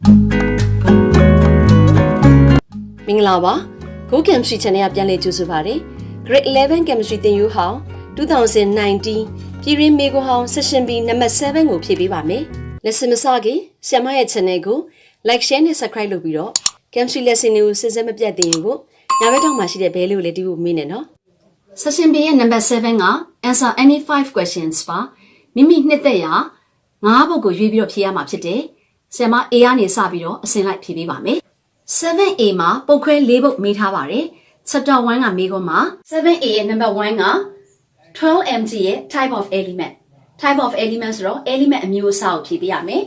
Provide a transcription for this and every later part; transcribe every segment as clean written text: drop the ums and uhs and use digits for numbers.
မင်္ဂလာပါ Go Chemistry Channel ကပြန်လည်ကြိုဆိုပါရစေ Grade 11 Chemistry သင်ယူဟောင်း2019ပြည်ရင်းမေကွန်ဟောင်း Session B နံပါတ်7ကိုဖြည့်ပေးပါမယ် Lesson မစခင်ဆရာမရဲ့ channel ကို Like Share နဲ့ Subscribe လုပ်ပြီးတော့ Chemistry lesson တွေကိုစစ်စစ်မပြတ်သင်ယူဖို့ညာဘက်ထောက်မှာရှိတဲ့ bell လေးကိုလည်းတီးဖို့မေးနေနော် Session B ရဲ့ နံပါတ်7က Answer any 5 questions ပါမိမိနှစ်သက်ရာ9ပုဒ်ကိုရွေးပြီးတော့ဖြေရမှာဖြစ်တယ်ဆရာမ A ကနေစပြီးတော့အစဉ်လိုက်ဖြေပေးပါမယ် 7A မှာပုတ်ခွဲ၄ပုဒ်မေးထားပါတယ် Chapter 1ကမေးခွန်းမှာ 7A ရဲ့ number 1က 12mg ရဲ့ type of element type of element ဆိုတော့ element အမျိုးအစားကိုဖြေပေးရမယ်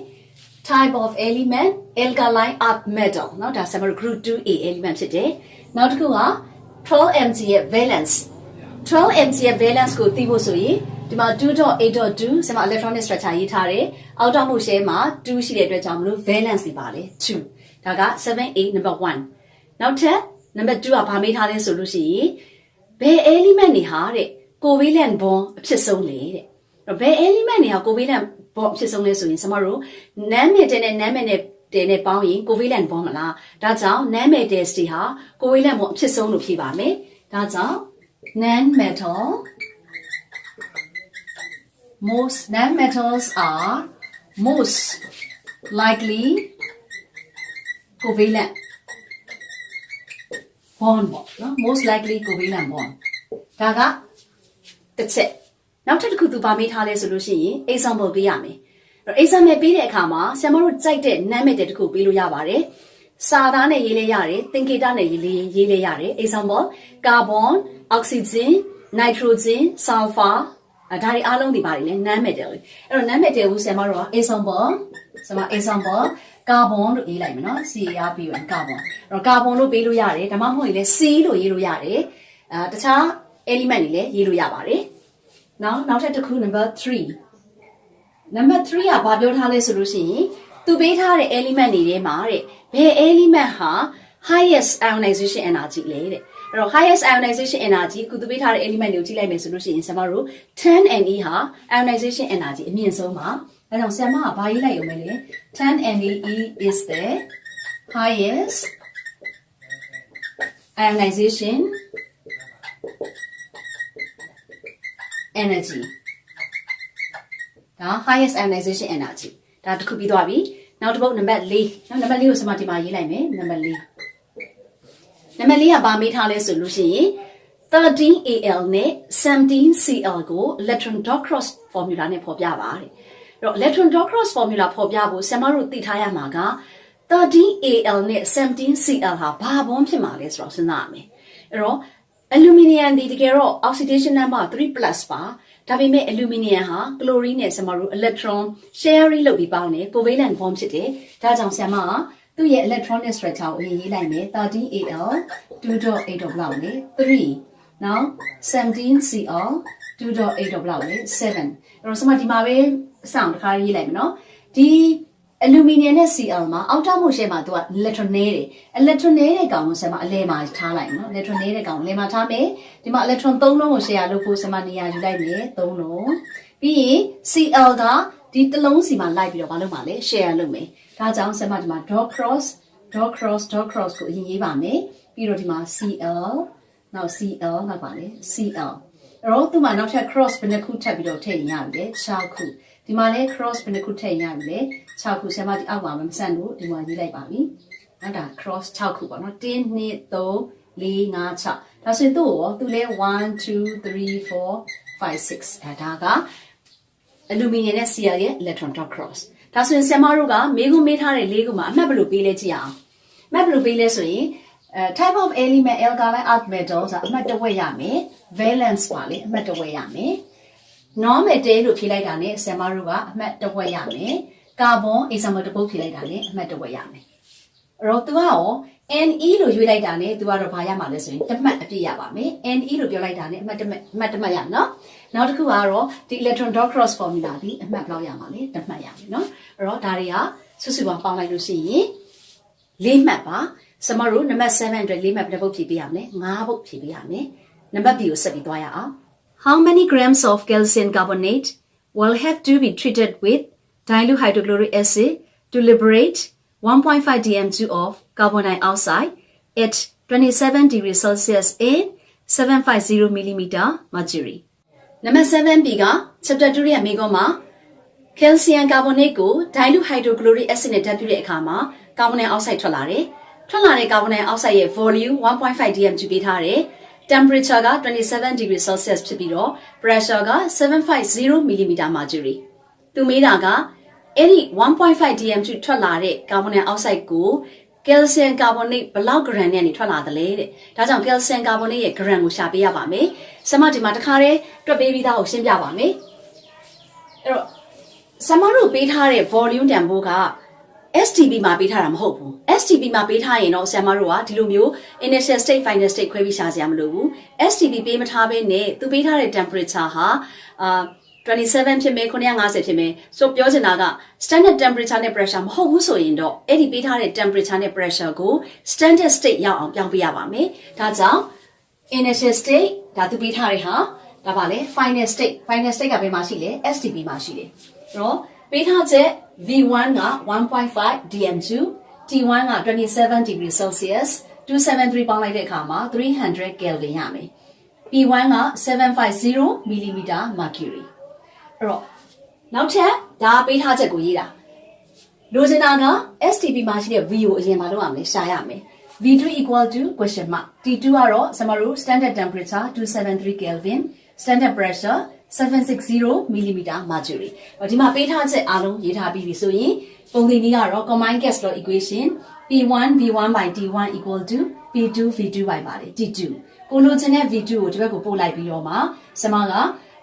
type of element alkaline earth metal เนาะဒါဆရာမတို့ group 2A element ဖြစ်တယ်နောက်တစ်ခုက 12mg ရဲ့ valence 12mg ရဲ့ valence ကိုသိဖို့ဆိုရင်ဒီမှာ 2.8.2 ဆရာမ electronic structure ရေးထားတယ်အောက်တောက်မှု share မှာ2ရှိတဲ့အတွက်ကြောင့်မလို့ valence တွေပါလေ2ဒါက 7A number 1နောက်ထပ် number 2ကဘာမေးထားလဲဆိုလို့ရှိရင်ဘယ် element တွေဟာတဲ့ covalent bond အဖြစ်ဆုံးလေတဲ့ဘယ် element တွေဟာ covalent bond အဖြစ်ဆုံးလဲဆိုရင်ကျွန်တော်တို့ non metal နဲ့ non metal နဲ့ပေါင်းရင် covalent bond မလားဒါကြောင့် non metals တွေဟာ covalent bond အဖြစ်ဆုံးလို့ဖြေပါမယ်ဒါကြောင့် non metal most non metals are most likely covalent bond ပေါ့နော် most likely covalent bond ဒါကတစ်ချက်နောက်ထပ်တစ်ခုသူပါမေးထားလဲဆိုလို့ရှိရင် example ပေးရမယ်အဲ့ example ပေးတဲ့အခါမှာဆရာမတို့ကြိုက်တဲ့ name တဲ့တစ်ခုပေးလို့ရပါတယ်စာသားနဲ့ရေးလဲရတယ်သင်္ကေတနဲ့ရေးလဲရတယ် example carbon oxygen nitrogen sulfur ဒါတွေအားလုံးဒီပါတယ်လေ name တယ်လေအဲ့တော့ name တယ်ကိုဆရာမတို့က example ဆရာမ example ကာဗွန်လို့ရေးလိုက်မယ်နော် CARBON ကာဗွန်အဲ့တော့ကာဗွန်လို့ပေးလို့ရတယ်ဒါမှမဟုတ်ရင်လည်း C လို့ရေးလို့ရတယ်တခြား element တွေလည်းရေးလို့ရပါတယ်နောက်ထပ်တစ်ခု number 3 number 3ကဘာပြောထားလဲဆိုလို့ရှိရင်သူပေးထားတဲ့ element တွေထဲမှာတဲ့ဘယ် element ဟာ highest ionization energy လဲတဲ့အဲ့တော့ highest ionization energy ကုသူပေးထားတဲ့ element တွေကိုကြည့်လိုက်မယ်ဆိုလို့ရှိရင်ဆရာမတို့ 10Ne ဟာ ionization energy အမြင့်ဆုံးပါဒါကြောင့်ဆရာမကဘာရေးလိုက်ရုံပဲလေ 10Ne is the highest ionization energy ဒါ highest ionization energy ဒါတစ်ခုပြီးသွားပြီနောက်တစ်ပုဒ်နံပါတ်4နော်နံပါတ်4ကိုဆရာမဒီမှာရေးလိုက်မယ်နံပါတ်4ကဘာမေးထားလဲဆိုလို့ရှိရင် 13Al နဲ့ 17Cl ကို electron dot cross formula နဲ့ဖော်ပြပါတဲ့အဲ့တော့ electron dot cross formula ဖော်ပြဖို့ဆရာမတို့သိထားရမှာက 13Al နဲ့ 17Cl ဟာဘာဘွန်းဖြစ်မှာလဲဆိုတော့စဉ်းစားရမယ်အဲ့တော့ aluminium ဒီတကယ်တော့ oxidation number 3+ ပါဒါပေမဲ့ aluminium ဟာ chlorine နဲ့ဆရာမတို့ electron sharing လုပ်ပြီးပေါင်းတယ် covalent bond ဖြစ်တယ်ဒါကြောင့်ဆရာမကသူ့ရဲ့ electronic structure ကိုရေးလိုက်မယ် 13Al 2.8 ဘလောက်လဲ3 now 17Cl 2.8ဘလောက်လဲ7အဲ့တော့ဆရာမဒီမှာပဲအဆောင်တစ်ခါရေးလိုက်မယ်နော်ဒီ aluminium နဲ့ Cl မှာအောက်တောက်မှု share မှာသူက electron နည်းတယ် electron နည်းတဲ့ကောင်ကိုဆရာမအလဲမှာထားလိုက်နော် electron နည်းတဲ့ကောင်အလဲမှာထားမယ်ဒီမှာ electron 3လုံးကို share လုပ်ဖို့ဆရာမနေရာယူလိုက်မယ်3လုံးပြီးရင် Cl ကဒီတစ်လုံးစီမှာလိုက်ပြီးတော့မလုပ်ပါနဲ့ share လုပ်မယ်ဒါကြောင့်ဆရာမဒီမှာ dot cross ကိုအရင်ရေးပါမယ်ပြီးတော့ဒီမှာ Cl နောက် Cl နောက်ပါလေ Cl အဲ့တော့သူ့မှာနောက်ထပ် cross ဘယ်နှခုထပ်ပြီးတော့ထည့်ရင်ရပြီလေ6ခုဒီမှာလည်း cross ဘယ်နှခုထည့်ရင်ရပြီလေ6ခုဆရာမဒီအောက်မှာမဆန့်လို့ဒီမှာရေးလိုက်ပါပြီနော်ဒါ cross 6ခုပေါ့နော်1 2 3 4 5 6ဒါဆိုရင်သူ့ရောသူလဲ1 2 3 4 5 6ဒါကaluminium နဲ့ Cl ရဲ့ electron dot cross ဒါဆိုရင်ဆရာမတို့ကမေးခွန်းမေးထားတဲ့၄ခုမှာအမှတ်ဘယ်လိုပေးလဲကြည့်အောင်အမှတ်ဘယ်လိုပေးလဲဆိုရင် type of element alkaline earth metal ဆိုတာအမှတ်တစ်ဝက်ရမယ် valence ပါလေအမှတ်တစ်ဝက်ရမယ် non metal လို့ဖြေလိုက်တာနဲ့ဆရာမတို့ကအမှတ်တစ်ဝက်ရမယ် carbon example တစ်ပုဒ်ဖြေလိုက်တာနဲ့အမှတ်တစ်ဝက်ရမယ်အဲ့တော့ तू ကရော Ne လို့ရွေးလိုက်တာနဲ့ तू ကတော့ဘာရမှာလဲဆိုရင်တစ်မှတ်အပြည့်ရပါမယ် Ne လို့ပြောလိုက်တာနဲ့အမှတ်တစ်မှတ်ရနော်နောက်တစ်ခုကတော့ဒီ electron dot cross formula ဒီအမှတ်ဘယ်လောက်ရမှာလဲတစ်မှတ်ရမယ်နော်အဲ့တော့ဒါတွေကစုစုပေါင်းပေါင်းလိုက်လို့ရှိရင်၄မှတ်ပါဆရာမတို့နံပါတ်7အတွက်၄မှတ်ဘယ်ပုတ်ဖြည့်ပေးရမလဲ5ပုတ်ဖြည့်ပေးရမယ်နံပါတ် B ကိုဆက်ပြီးသွားရအောင် How many grams of calcium carbonate will have to be treated with dilute hydrochloric acid to liberate 1.5 dm2 of carbon dioxide at 27 degrees Celsius in 750 millimeter mercury. Number 7B က chapter 2ရဲ့မိကုံးမှာ calcium carbonate ကို dilute hydrochloric acid နဲ့ဓာတ်ပြုတဲ့အခါမှာ carbon dioxide ထွက်လာတယ်။ထွက်လာတဲ့ carbon dioxide ရဲ့ volume 1.5 dm2 ပေးထားတယ်။ temperature က27 degrees Celsius ဖြစ်ပြီးတော့ pressure က750 millimeter mercury သူမေးတာကအဲ့ဒီ 1.5 dm2 ထွက်လာတဲ့ carbon dioxide ကို calcium carbonate ဘယ်လောက် gram နဲ့နေထွက်လာသလဲတဲ့။ဒါကြောင့် calcium carbonate ရဲ့ gram ကိုရှာပေးရပါမယ်။ဆမဒီမှာတခါတည်းတွက်ပေးပြီးသားကိုရှင်းပြပါမယ်။အဲ့တော့ဆမတို့ပေးထားတဲ့ volume တန်ဖိုးက STP မှာပေးထားတာမဟုတ်ဘူး STP မှာပေးထားရင်တော့ဆရာမတို့ကဒီလိုမျိုး initial state final state ခွဲပြီးရှာစရာမလိုဘူး STP ပေးမထားဘဲနဲ့သူပေးထားတဲ့ temperature ဟာ27ဖြစ်မယ်950ဖြစ်မယ်ဆိုပြောချင်တာက standard temperature နဲ့ pressure မဟုတ်ဘူးဆိုရင်တော့အဲ့ဒီပေးထားတဲ့ temperature နဲ့ pressure ကို standard state ရောက်အောင်ပြောင်းပေးရပါမယ်ဒါကြောင့် initial state ဒါသူပေးထားတဲ့ဟာဒါပါလေ final state ကဘယ်မှာရှိလဲ STP မှာရှိတယ်အဲ့တော့ပေးထားချက် V1 က 1.5 dm2 T1 က 27 degree Celsius 273 ပေါင်းလိုက်တဲ့အခါမှာ300 Kelvin ရမယ် P1 က750 millimeter mercury အဲ့တော့နောက်ထပ်ဒါပေးထားချက်ကိုရေးတာလိုချင်တာက STP မှာရှိတဲ့ V ကိုအရင်မလုပ်ရမယ်ရှာရမယ် V2 equal to question mark T2 ကတော့ဆမတို့ standard temperature 273 Kelvin standard pressure 760 millimeter mercury ဒီမှာပေးထားချက်အားလုံးရေးထားပြီးပြီဆိုရင်ပုံသင်နည်းကတော့ combined gas law equation P1 V1 by T1 equal to P2 V2 by ပါတယ် T2 ကိုလိုချင်တဲ့ V2 ကိုဒီဘက်ကိုပို့လိုက်ပြီးတော့မှဆမက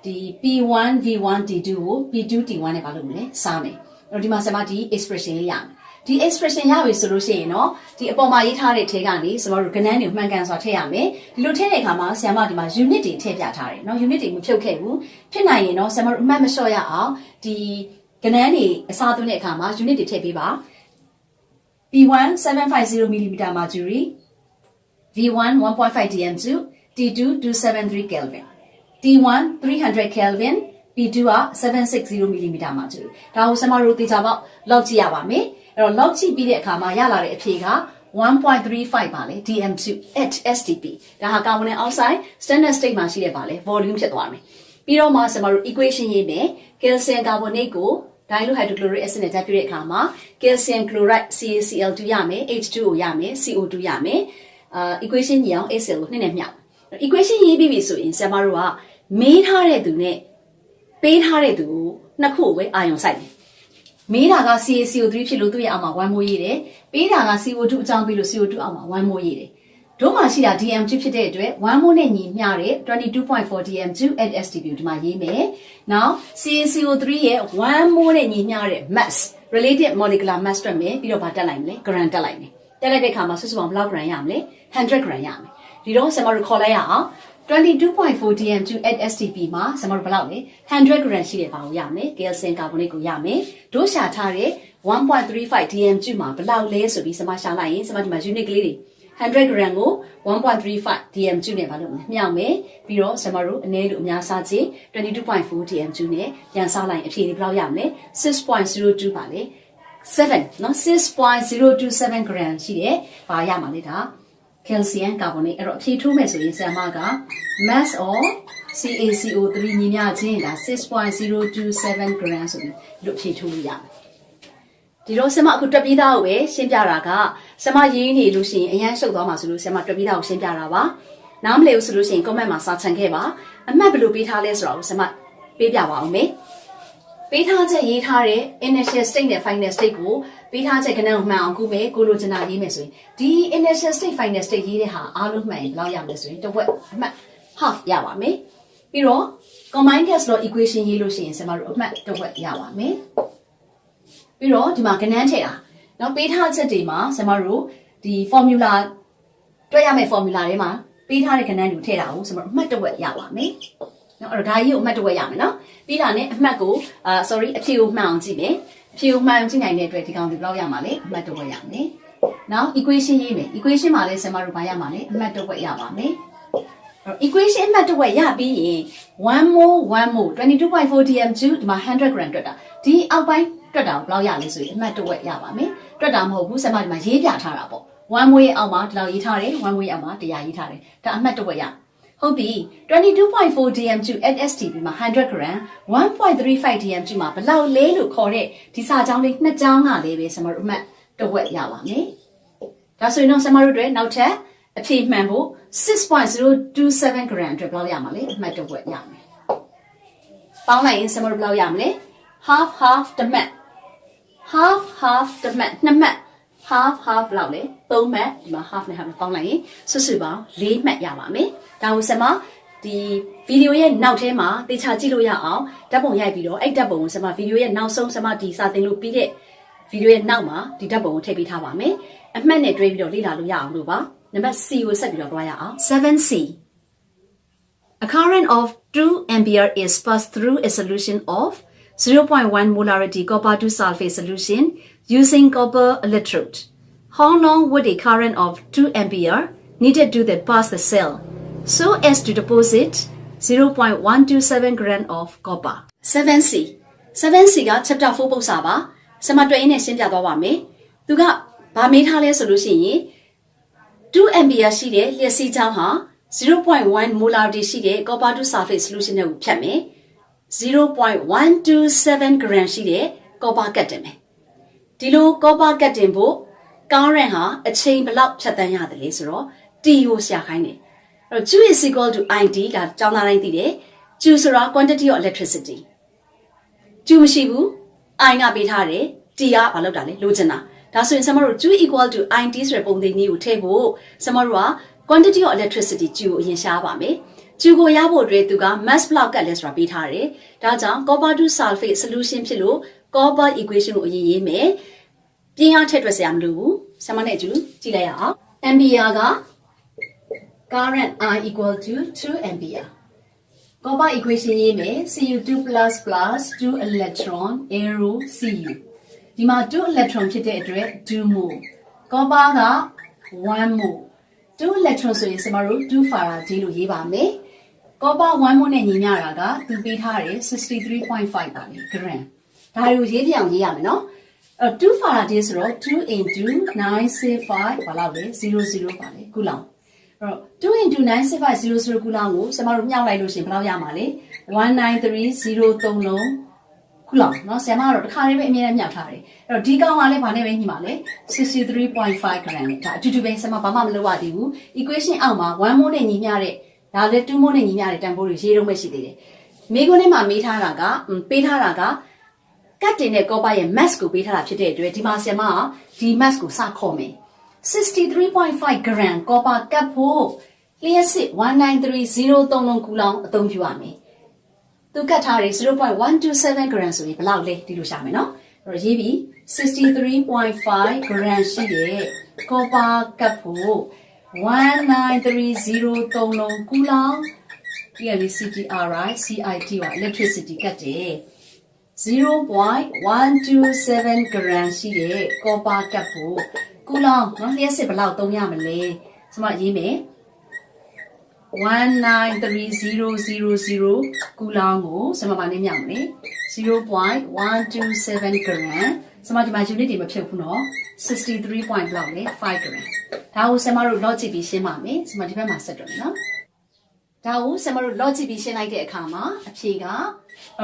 ဒီ P1 V1 T2 ကို P2 T1 နဲ့ပါလို့မလဲစားမယ်အဲ့တော့ဒီမှာဆမဒီ expression လေးရမယ်ဒီ expression ရပြီဆိုလို့ရှိရင်တော့ဒီအပေါ်မှာရေးထားတဲ့ထဲကနေဆမတို့ကဏ္ဍတွေကိုမှန်ကန်စွာထည့်ရမယ်ဒီလိုထည့်တဲ့အခါမှာဆရာမဒီမှာ unit တွေထည့်ပြထားတယ်เนาะ unit တွေမဖြုတ်ခဲ့ဘူးဖြစ်နိုင်ရင်တော့ဆရာမတို့အမှတ်မလျှော့ရအောင်ဒီကဏ္ဍတွေအစားသွင်းတဲ့အခါမှာ unit တွေထည့်ပေးပါ P1 750 mm mercury V1 1.5 dm2 T2 273 Kelvin T1 300 Kelvin P2 က760 mm mercury ဒါကိုဆရာမတို့သေချာပေါက်လောက်ကြည့်ရပါမယ်အဲ့တော့လောက်ကြည့်ပြီးတဲ့အခါမှာရလာတဲ့အဖြေက 1.35 ပါလေ dm2 at STP ဒါဟာ carbon dioxide standard state မှာရှိတဲ့ပါလေ volume ဖြစ်သွားမယ်ပြီးတော့မှကျွန်တော်တို့ equation ရေးမယ် calcium carbonate ကို dilute hydrochloric acid နဲ့ဓာတ်ပြုတဲ့အခါမှာ calcium chloride CaCl2 ရမယ် H2O ရမယ် CO2 ရမယ်equation ကြီးအောင် HCl ကိုနှစ်နဲ့မြောက် equation ရေးပြီးပြီဆိုရင်ကျွန်တော်တို့ကမေးထားတဲ့သူနဲ့ပေးထားတဲ့သူကိုနှစ်ခုပဲအာရုံစိုက်တယ်မေးတာက CaCO3 ဖြစ်လို့သူ့ရဲ့အောက်မှာ1မိုးရေးတယ်ပေးတာက CO2 အကြောင်းပြီးလို့ CO2 အောက်မှာ1မိုးရေးတယ်တို့မှာရှိတာ dm2 ဖြစ်တဲ့အတွက်1မိုးနဲ့ညီမျှတဲ့ 22.4 dm2 at STP ဒီမှာရေးမယ်နောက် CaCO3 ရဲ့1မိုးနဲ့ညီမျှတဲ့ mass related molecular mass တွက်မယ်ပြီးတော့ဗာတက်လိုက်မယ် gram တက်လိုက်မယ်တက်လိုက်တဲ့အခါမှာစုစုပေါင်းဘယ်လောက် gram ရမလဲ100 gram ရမယ်ဒီတော့ကျွန်တော်တို့ခေါ်လိုက်ရအောင်22.4 dm2 at STP မှာကျွန်တော်တို့ဘယ်လောက်လဲ100 gram ရှိတဲ့ဘာကိုရမယ် calcium carbonate ကိုရမယ်တို့ရှာထားတဲ့ 1.35 dm2 မှာဘယ်လောက်လဲဆိုပြီးကျွန်မရှာလိုက်ရင်ကျွန်မဒီမှာ unit ကလေးတွေ100 gram ကို 1.35 dm2 နဲ့ဘာလို့မြောက်မယ်ပြီးတော့ကျွန်မတို့အနည်းလို့အများစားခြင်း 22.4 dm2 နဲ့ပြန်စားလိုက်အဖြေလေးဘယ်လောက်ရမလဲ 6.02 ပါလေ7เนาะ 6.027 gram ရှိတယ်ဘာရမှာလဲဒါcalcium carbonate အဲ့တော့အဖြေထိုးမယ်ဆိုရင်ဆရာမက mass of CaCO3 ညီမျှခြင်းဒါ 6.027 gram ဆိုပြီးလို့အဖြေထိုးလို့ရမယ်ဒီတော့ဆရာမအခုတွက်ပြီးသားကိုပဲရှင်းပြတာကဆရာမရေးနေလို့ရှိရင်အရန်ရှုပ်သွားမှာဆိုလို့ဆရာမတွက်ပြီးသားကိုရှင်းပြတာပါနားမလည်ဘူးဆိုလို့ရှိရင် comment မှာစာချန်ခဲ့ပါအမှတ်ဘယ်လိုပေးထားလဲဆိုတော့ဆရာမပေးပြပါအောင်မေပေးထားချက်ရေးထားတဲ့ initial state နဲ့ final state ကိုပေးထားချက်ကဏ္ဍကိုမှန်အောင်ကူမယ်ကိုလိုချင်တာရေးမယ်ဆိုရင်ဒီ initial state final state ရေးတဲ့ဟာအားလုံးမှန်ရင်ဘယ်လောက်ရမလဲဆိုရင်တစ်ဝက်အမှတ် half ရပါမယ်ပြီးတော့ combined gas law equation ရေးလို့ရှိရင်ဆရာမတို့အမှတ်တစ်ဝက်ရပါမယ်ပြီးတော့ဒီမှာကဏ္ဍထည့်တာเนาะပေးထားချက်တွေမှာဆရာမတို့ဒီ formula တွက်ရမယ့် formula ထဲမှာပေးထားတဲ့ကဏ္ဍတွေကိုထည့်တာကိုဆရာမတို့အမှတ်တစ်ဝက်ရပါမယ်နော်အဲ့တော့ဒါကြီးကိုအမှတ်တစ်ဝက်ရမယ်နော်ပြီးတာနဲ့အမှတ်ကိုsorry အဖြေကိုမှန်အောင်ကြည့်မယ်အဖြေကိုမှန်အောင်ကြည့်နိုင်တဲ့အတွက်ဒီကောင်ဒီဘယ်လောက်ရမှာလဲအမှတ်တစ်ဝက်ရမယ်နောက် equation ရေးမယ် equation မှာလဲဆရာမတို့ဘာရမှာလဲအမှတ်တစ်ဝက်ရပါမယ်အဲ့တော့ equation အမှတ်တစ်ဝက်ရပြီးရင်1 mole 22.4 dm2 ဒီမှာ100 gram တွက်တာဒီအောက်ပိုင်းတွက်တာဘယ်လောက်ရလဲဆိုရင်အမှတ်တစ်ဝက်ရပါမယ် တွက်တာမဟုတ်ဘူးဆရာမဒီမှာရေးပြထားတာပေါ့1 way အောက်မှာဒီလောက်ရေးထားတယ်1 way အောက်မှာ100ရေးထားတယ်ဒါအမှတ်တစ်ဝက်ရဟုတ်ပြီ22.4 dmg at STP မှာ 100g 1.35 dmg မှာဘယ်လောက်လဲလို့ခေါ်တဲ့ဒီစာကြောင်းလေးနှစ်ကြောင်းကလေးပဲဆရာမတို့အမှတ်တစ်ဝက်ရပါမယ်ဒါဆိုရင်တော့ဆရာမတို့တွေနောက်ထပ်အဖြေမှန်ဖို့ 6.027 gram အတွက်ဘယ်လောက်ရမှာလဲအမှတ်တစ်ဝက်ရမယ်ပေါင်းလိုက်ရင်ဆရာမတို့ဘယ်လောက်ရမလဲ half တစ်မှတ် half တစ်မှတ်နှစ်မှတ် half လောက်လေ3မှတ်ဒီမှာ half နဲ့ half ပေါင်းလိုက်ရင်စွစွပေါင်း4မှတ်ရပါမယ်ဒါကိုဆက်မဒီဗီဒီယိုရဲ့နောက်ထဲမှာတေချာကြည့်လို့ရအောင်ဓာတ်ပုံရိုက်ပြီးတော့အဲ့ဓာတ်ပုံကိုဆက်မဗီဒီယိုရဲ့နောက်ဆုံးဆက်မဒီစာသင်လို့ပြီးတဲ့ဗီဒီယိုရဲ့နောက်မှာဒီဓာတ်ပုံကိုထည့်ပေးထားပါမယ်အမှတ်နဲ့တွဲပြီးတော့လေ့လာလို့ရအောင်လို့ပါနံပါတ် C ကိုဆက်ပြီးတော့တွားရအောင် 7C A current of 2 ampere is passed through a solution of 0.1 molarity copper 2 sulfate solution using copper electrode. How long would a current of 2 ampere needed to pass the cell so as to deposit 0.127 gram of copper? 7C က chapter 4 ပုဒ်စာပါစမတွေ့ရင်းနဲ့ရှင်းပြသွားပါမယ်သူကဗာမေးထားလဲဆိုလို့ရှိရင်2 ampere ရှိတဲ့လျှက်စီးချောင်းဟာ0.1 molarity ရှိတဲ့ copper 2 sulfate solution နဲ့ကိုဖြတ်မယ်0.127 gram ရှိတဲ့ copper ကတ်တင်မယ်ဒီလို copper ကတ်တင်ဖို့ current ဟာအချိန်ဘယ်လောက်ဖြတ်တန်းရတယ်လဲဆိုတော့ T ကိုရှာခိုင်းတယ်အဲ့တော့ Q is equal to IT ဒါကျောင်းသားတိုင်းသိတယ် Q ဆိုတာ quantity of electricity Q မရှိဘူး I ကပေးထားတယ် T ကဘာလုပ်တာလဲလိုချင်တာဒါဆိုရင်ဆမတို့ Q equal to IT ဆိုတဲ့ပုံသင်နည်းကိုထည့်ဖို့ဆမတို့က quantity of electricity Q ကိုအရင်ရှားပါမယ်Q ကိုရဖို့အတွက်သူက mass ဘလောက်ကတ်လဲဆိုတာပေးထားတယ်ဒါကြောင့် copper 2 sulfate solution ဖြစ်လို့ copper equation ကိုအရင်ရေးမယ်ပြင်းအားထည့်တွက်စရာမလိုဘူးဆမနဲ့အတူကြည့်လိုက်ရအောင် ampere က current I equal to 2 ampere copper equation ရေးမယ် Cu2 + 2 electron arrow Cu ဒီမှာ2 electron ဖြစ်တဲ့အတွက်2 mole copper က1 mole 2 electron ဆိုရင်ဆမတို့2 farad လို့ရေးပါမယ် copper 1 mole နဲ့ညီမျှတာကသူပေးထားတယ် 63.5 ပါလေ gram ဒါတွေကိုရေးပြအောင်ရေးရမယ်နော်2 farad ဆိုတော့2 into 965ဘာလောက်လဲ00ပါလေခုလောင်အဲ့တော့2 into 965 00ခုလောင်ကိုဆမတို့မြောက်လိုက်လို့ရှင်ဘယ်လောက်ရမှာလဲ19303လုံးခုလောင်เนาะဆရာမကတော့တစ်ခါလေးပဲအမြဲတမ်းမြောက်ထားတယ်အဲ့တော့ဒီကောင်ကလည်းဗာနဲ့ပဲညီမလဲ63.5 gram နဲ့ဒါအတူတူပဲဆရာမဘာမှမလုပ်ရသေးဘူး equation အောက်မှာ1 mole နဲ့ညီမျှတဲ့ဒါလည်း2 mole နဲ့ညီမျှတဲ့တန်ဖိုးတွေရေးတော့မှရှိသေးတယ်မိခွန်းထဲမှာမေးထားတာကပေးထားတာကကတ်တင်တဲ့ copper ရဲ့ mass ကိုပေးထားတာဖြစ်တဲ့အတွက်ဒီမှာဆရာမကဒီ mass ကိုစခေါ်မယ်63.5 gram copper ကတ်ဖို့လျှက်စစ်19303လုံးကူလောင်အသုံးပြုရမယ်သူကတ်ထားတယ်0.127 gram ဆိုရင်ဘယ်လောက်လဲဒီလိုရှာမယ်နော်အဲ့တော့ရေးပြီး63.5 gram ရှိတဲ့ copper ကတ်ဖို့19303လုံးကူလောင်ဒီကနေ့ CTRI CIT က electricity ကတ်တယ်0.127 gram ရှိတဲ့ copper ကတ်ဖို့ကူလောင်နော်လျှက်စစ်ဘယ်လောက်သုံးရမလဲကျွန်မရေးမယ်19300ကူလောင်ကိုဆမမနဲ့မြောက်မယ်0.127 gram ဆမဒီမှာ unit တွေမဖြုတ်ဘူးနော်63 point လောက်လေ5 gram ဒါကိုဆမတို့ logic ပြီးရှင်းပါမယ်ဆမဒီဘက်မှာဆက်တော့မယ်နော်ဒါကိုဆမတို့ logic ပြီးရှင်းလိုက်တဲ့အခါမှာအဖြေက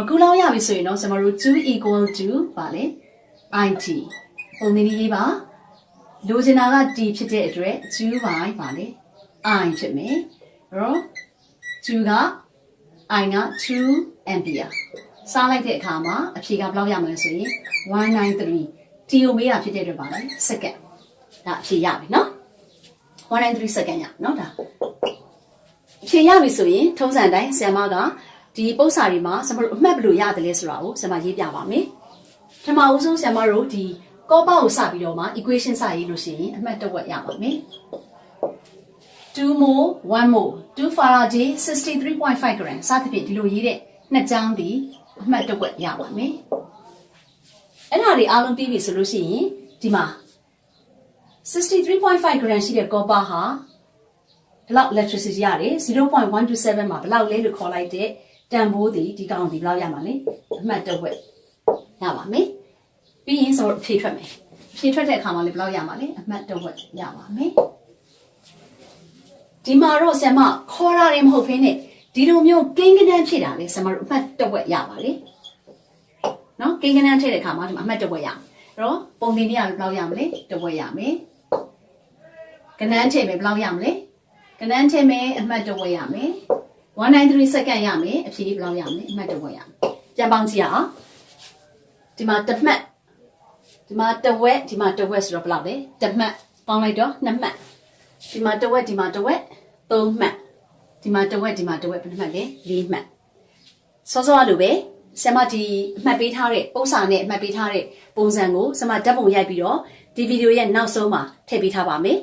ကူလောင်ရပြီဆိုရင်တော့ဆမတို့ 2 equal to ပါလေ IT ပုံသင်ရေးပါလိုချင်တာက D ဖြစ်တဲ့အတွက်2 by ပါလေ I ဖြစ်မယ်တော့2က I က2 ampere စားလိုက်တဲ့အခါမှာအဖြေကဘယ်လောက်ရမလဲဆိုရင်193 T ကိုမေးတာဖြစ်တဲ့အတွက်ပါလေစက္ကန့်ဒါအဖြေရပြီနော်193စက္ကန့်ရနော်ဒါအဖြေရပြီဆိုရင်ထုံးစံတိုင်းဆရာမကဒီပု္ပ္ပစာတွေမှာဆရာမတို့အမှတ်ဘယ်လိုရတယ်လဲဆိုတာကိုဆရာမရေးပြပါမယ်ပထမဦးဆုံးဆရာမတို့ဒီ copper ကိုစပြီးတော့မှ equation စရေးလို့ရှိရင်အမှတ်တစ်ဝက်ရပါမယ်2 mole 1 mole 2 faraday 63.5 gram စသဖြင့်ဒီလိုရေးတဲ့နှစ်ကြောင်းဒီအမှတ်တစ်ဝက်ရပါမယ်အဲ့ဒါတွေအားလုံးပြီးပြီဆိုလို့ရှိရင်ဒီမှာ63.5 gram ရှိတဲ့ copper ဟာဒီလောက် electricity ရတယ် 0.127 မှာဘယ်လောက်လဲလို့ခေါ်လိုက်တဲ့တန်ဖိုးဒီကောင်ဒီဘယ်လောက်ရမှာလဲအမှတ်တစ်ဝက်ရပါမယ်ပြီးရင်ဆိုတော့ဖြည့်ထွက်မယ် ဖြေထွက်တဲ့အခါမှာလည်းဘယ်လောက်ရမှာလဲအမှတ်တစ်ဝက်ရပါမယ်ဒီမှာတော့ဆရာမခေါ်ရတယ်မဟုတ်ဘဲနဲ့ဒီလိုမျိုးကိန်းကနန်းဖြစ်တာလေဆရာမတို့အမှတ်တစ်ဝက်ရပါလေနော်ကိန်းကနန်းထည့်တဲ့အခါမှာဒီမှာအမှတ်တစ်ဝက်ရအဲ့တော့ပုံသင်ပြရဘယ်လောက်ရမလဲတစ်ဝက်ရမယ်ကနန်းထည့်မယ်ဘယ်လောက်ရမလဲကနန်းထည့်မယ်အမှတ်တစ်ဝက်ရမယ်193 second ရမယ်အဖြေဘယ်လောက်ရမလဲအမှတ်တစ်ဝက်ရမယ်ပြန်ပေါင်းကြည့်ရအောင်ဒီမှာတစ်မှတ်ဒီမှာတစ်ဝက်ဒီမှာတစ်ဝက်ဆိုတော့ဘယ်လောက်လဲတစ်မှတ်ပေါင်းလိုက်တော့2မှတ်ဒီမှာတစ်ဝက်ဒီမှာတစ်ဝက်3မှတ်ဒီမှာတစ်ဝက်ဒီမှာတစ်ဝက်ဘယ်နှမှတ်လဲ4မှတ်စောစောလိုပဲဆရာမဒီအမှတ်ပေးထားတဲ့ပုံစံနဲ့အမှတ်ပေးထားတဲ့ပုံစံကိုဆရာမဓာတ်ပုံရိုက်ပြီးတော့ဒီဗီဒီယိုရဲ့နောက်ဆုံးမှာထည့်ပေးထားပါမယ်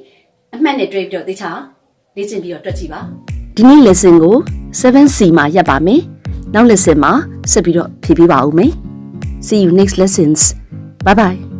အမှတ်နဲ့တွေ့ပြီးတော့သိချာလေ့ကျင့်ပြီးတော့တွက်ကြည့်ပါဒီနေ့ lesson ကို 7C မှာရပ်ပါမယ်နောက် lesson မှာဆက်ပြီးတော့ဖြည့်ပေးပါဦးမယ် See you next lessons bye bye